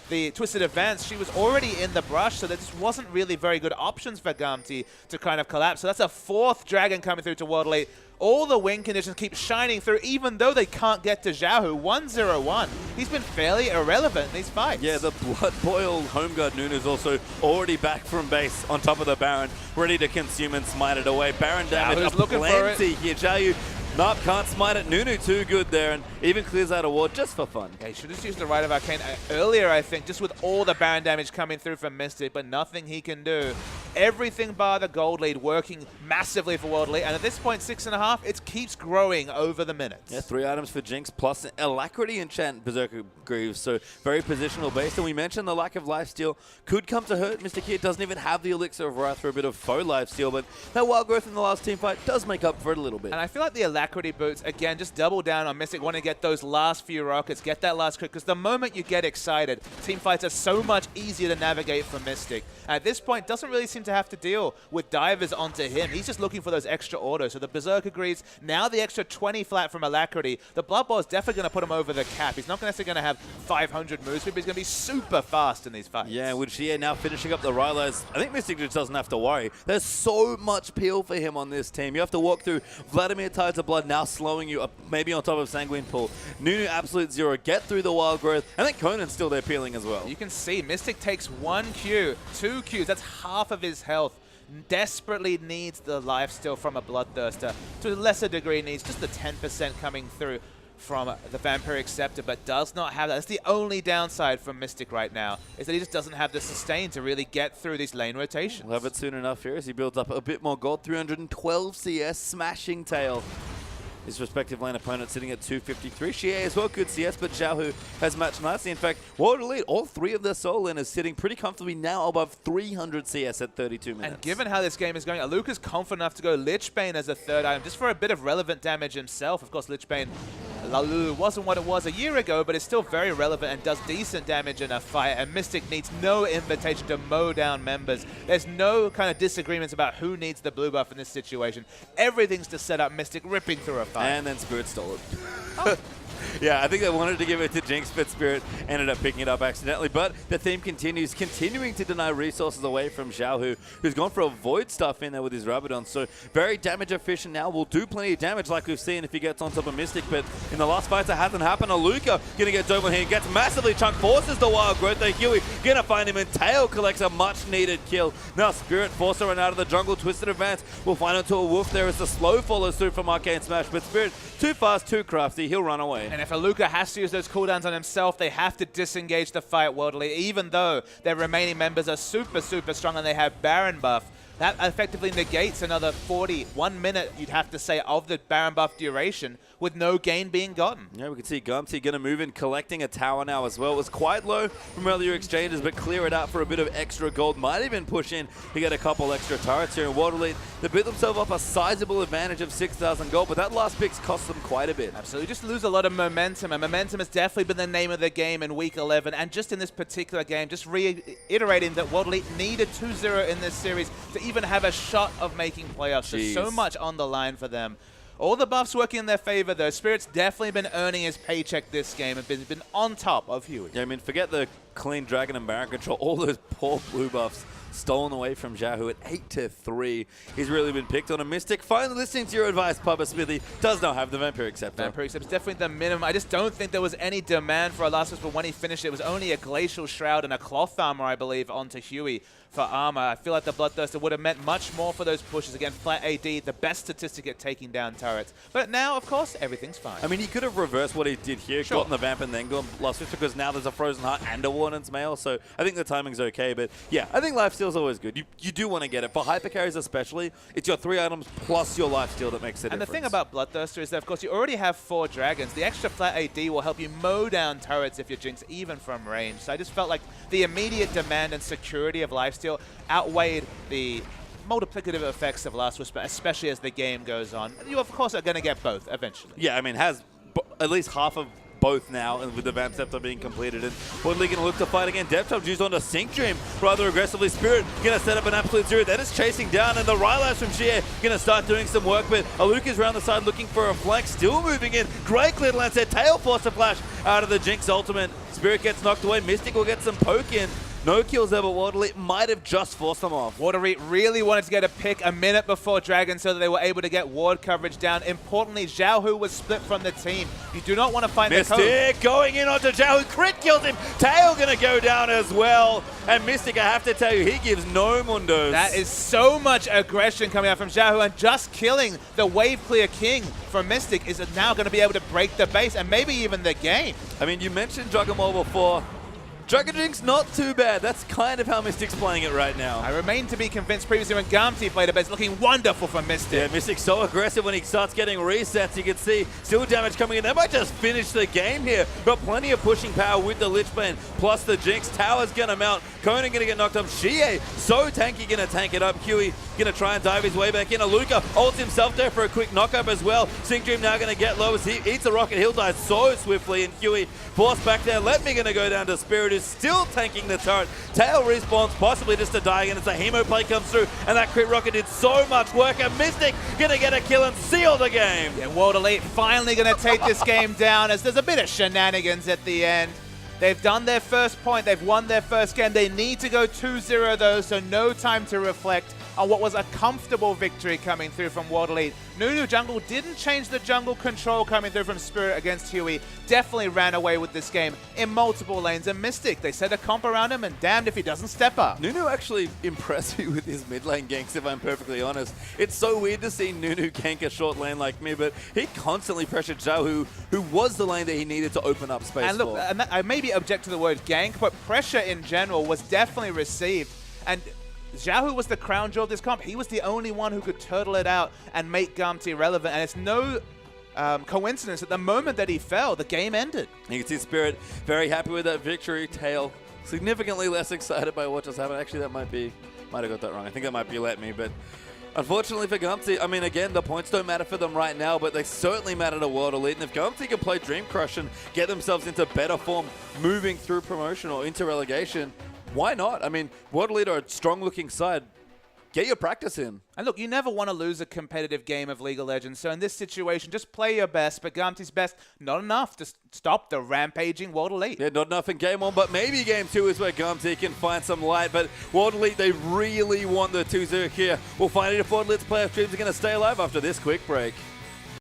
the Twisted Advance, she was already in the brush, so there just wasn't really very good options for Gamtee to kind of collapse. So that's a 4th dragon coming through to Waterly. All the win conditions keep shining through, even though they can't get to Xiaohu. 1-0-1. He's been fairly irrelevant in these fights. Yeah, the Blood Boil home guard Nunu's also already back from base on top of the Baron, ready to consume and smite it away. Baron damage aplenty here. Xiaohu, nope, can't smite it. Nunu too good there, and even clears out a ward just for fun. Yeah, he should have used the Rite of Arcane earlier, I think, just with all the Baron damage coming through from Mystic, but nothing he can do. Everything bar the gold lead working massively for World Elite, and at this point, 6.5, it keeps growing over the minutes. Yeah, 3 items for Jinx, plus Alacrity enchant Berserker Greaves, so very positional based. And we mentioned the lack of lifesteal could come to hurt. Mystic here doesn't even have the Elixir of Wrath for a bit of faux lifesteal, but that Wild Growth in the last team fight does make up for it a little bit. And I feel like the Alacrity boots, again, just double down on Mystic, want to get those last few rockets, get that last crit, because the moment you get excited, team fights are so much easier to navigate for Mystic. At this point, doesn't really seem to have to deal with divers onto him. He's just looking for those extra autos. So the Berserker Greaves, now the extra 20 flat from Alacrity. The Blood Bowl is definitely going to put him over the cap. He's not necessarily going to have 500 moves, but he's going to be super fast in these fights. Yeah, with Xie now finishing up the Rylai's, I think Mystic just doesn't have to worry. There's so much peel for him on this team. You have to walk through Vladimir Tides of Blood now slowing you up, maybe on top of Sanguine Pool. Nunu Absolute Zero, get through the Wild Growth. I think Conan's still there peeling as well. You can see Mystic takes 1 Q, 2 Qs, that's half of his health. Desperately needs the lifesteal from a Bloodthirster. To a lesser degree needs just the 10% coming through from the Vampiric Scepter, but does not have that. That's the only downside from Mystic right now, is that he just doesn't have the sustain to really get through these lane rotations. We'll have it soon enough here as he builds up a bit more gold. 312 CS, smashing Tail. His respective lane opponent sitting at 253. Xie as well, good CS, but Xiaohu has matched nicely. In fact, World Elite, all 3 of their solo laners sitting pretty comfortably now above 300 CS at 32 minutes. And given how this game is going, Aluka's confident enough to go Lich Bane as a 3rd item, just for a bit of relevant damage himself. Of course, Lich Bane Lulu wasn't what it was a year ago, but it's still very relevant and does decent damage in a fight, and Mystic needs no invitation to mow down members. There's no kind of disagreements about who needs the blue buff in this situation. Everything's to set up Mystic ripping through a fight. And then Spirit stole it. Oh. Yeah, I think they wanted to give it to Jinx, but Spirit ended up picking it up accidentally. But the theme continuing to deny resources away from Xiaohu, who's gone for a Void stuff in there with his Rabadon. So very damage efficient now, will do plenty of damage like we've seen if he gets on top of Mystic. But in the last fights, it hasn't happened. Aluka going to get Doman here, gets massively chunked, forces the Wild Growth there. Huey going to find him, and Tail collects a much needed kill. Now Spirit forced to run out of the jungle, Twisted Advance. We'll find him to a Wolf there as the slow follows through from Arcane Smash. But Spirit, too fast, too crafty, he'll run away. And if Aluka has to use those cooldowns on himself, they have to disengage the fight World Elite, even though their remaining members are super, super strong and they have Baron buff. That effectively negates another 1 minute, you'd have to say, of the Baron buff duration, with no gain being gotten. Yeah, we can see Gamtee going to move in, collecting a tower now as well. It was quite low from earlier exchanges, but clear it out for a bit of extra gold. Might even push in to get a couple extra turrets here in World Elite. They built themselves up a sizable advantage of 6,000 gold, but that last pick's cost them quite a bit. Absolutely, just lose a lot of momentum, and momentum has definitely been the name of the game in Week 11, and just in this particular game, just reiterating that World Elite needed 2-0 in this series to even have a shot of making playoffs. There's so much on the line for them. All the buffs working in their favor, though. Spirit's definitely been earning his paycheck this game and been on top of Huey. Yeah, I mean, forget the clean Dragon and Baron control. All those poor blue buffs stolen away from Xiaohu at 8-3. He's really been picked on a Mystic. Finally listening to your advice, Papa Smithy. Does not have the Vampire Acceptor. Vampire Acceptor is definitely the minimum. I just don't think there was any demand for a last but when he finished, it was only a Glacial Shroud and a Cloth Armor, I believe, onto Huey for armor. I feel like the Bloodthirster would have meant much more for those pushes. Again, flat AD, the best statistic at taking down turrets. But now, of course, everything's fine. I mean, he could have reversed what he did here, gotten the Vamp and then gone Lost Switch, because now there's a Frozen Heart and a Warden's Mail, so I think the timing's okay. But yeah, I think Lifesteal's always good. You do want to get it. For hyper carries especially, it's your 3 items plus your lifesteal that makes the difference. And the thing about Bloodthirster is that, of course, you already have 4 dragons. The extra flat AD will help you mow down turrets if you're Jinx, even from range. So I just felt like the immediate demand and security of lifesteal outweighed the multiplicative effects of Last Whisper, especially as the game goes on. You, of course, are going to get both eventually. Yeah, I mean, has at least half of both now, and with the Vamp Scepter being completed. And Woodley going to look to fight again. Depth used onto Sync Dream rather aggressively. Spirit going to set up an absolute zero. That is chasing down, and the Rylash from Xie going to start doing some work. But Aluka's around the side looking for a flank, still moving in. Great clear lance there. Tail force to flash out of the Jinx ultimate. Spirit gets knocked away. Mystic will get some poke in. No kills ever. World Elite might have just forced them off. World Elite really wanted to get a pick a minute before Dragon so that they were able to get ward coverage down. Importantly, Xiaohu was split from the team. You do not want to find Mystic the code. going in onto Xiaohu. Crit kills him. Tail going to go down as well. And Mystic, I have to tell you, he gives no mundos. That is so much aggression coming out from Xiaohu, and just killing the wave clear king from Mystic is now going to be able to break the base and maybe even the game. I mean, you mentioned Dragon Ball before. Dragon Jinx, not too bad. That's kind of how Mystic's playing it right now. I remain to be convinced previously when Gamtee played it, but it's looking wonderful for Mystic. Yeah, Mystic's so aggressive when he starts getting resets. You can see still damage coming in. They might just finish the game here. Got plenty of pushing power with the Lich Bane, plus the Jinx. Tower's going to mount. Conan going to get knocked up. Xie, so tanky, going to tank it up. Huey going to try and dive his way back in. Aluka ults himself there for a quick knock-up as well. Sync Dream now going to get low as he eats a rocket. He'll die so swiftly, and Huey forced back there. Let me going to go down to Spirit, who's still tanking the turret. Tail respawns, possibly just to die again as the Hemo play comes through, and that crit rocket did so much work, and Mystic going to get a kill and seal the game. Yeah, World Elite finally going to take this game down as there's a bit of shenanigans at the end. They've done their first point. They've won their first game. They need to go 2-0 though, so no time to reflect on what was a comfortable victory coming through from World Elite. Nunu jungle didn't change the jungle control coming through from Spirit against Huey. Definitely ran away with this game in multiple lanes. And Mystic, they set a comp around him, and damned if he doesn't step up. Nunu actually impressed me with his mid lane ganks, if I'm perfectly honest. It's so weird to see Nunu gank a short lane like me, but he constantly pressured Zhao, who was the lane that he needed to open up space and look, for. And I maybe object to the word gank, but pressure in general was definitely received. And Xiaohu was the crown jewel of this comp. He was the only one who could turtle it out and make Gamtee relevant. And it's no coincidence that the moment that he fell, the game ended. You can see Spirit very happy with that victory. Tail significantly less excited by what just happened. Actually, that might have got that wrong. I think that might be Let Me, but Unfortunately for Gamtee, I mean, again, the points don't matter for them right now, but they certainly matter to World Elite. And if Gamtee can play Dream Crush and get themselves into better form moving through promotion or into relegation, why not? I mean, World Elite are a strong-looking side. Get your practice in. And look, you never want to lose a competitive game of League of Legends. So in this situation, just play your best. But Gamtee's best, not enough to stop the rampaging World Elite. Yeah, not enough in Game 1, but maybe Game 2 is where Gamtee can find some light. But World Elite, they really want the 2-0 here. We'll find out if World Elite's playoff dreams are going to stay alive after this quick break.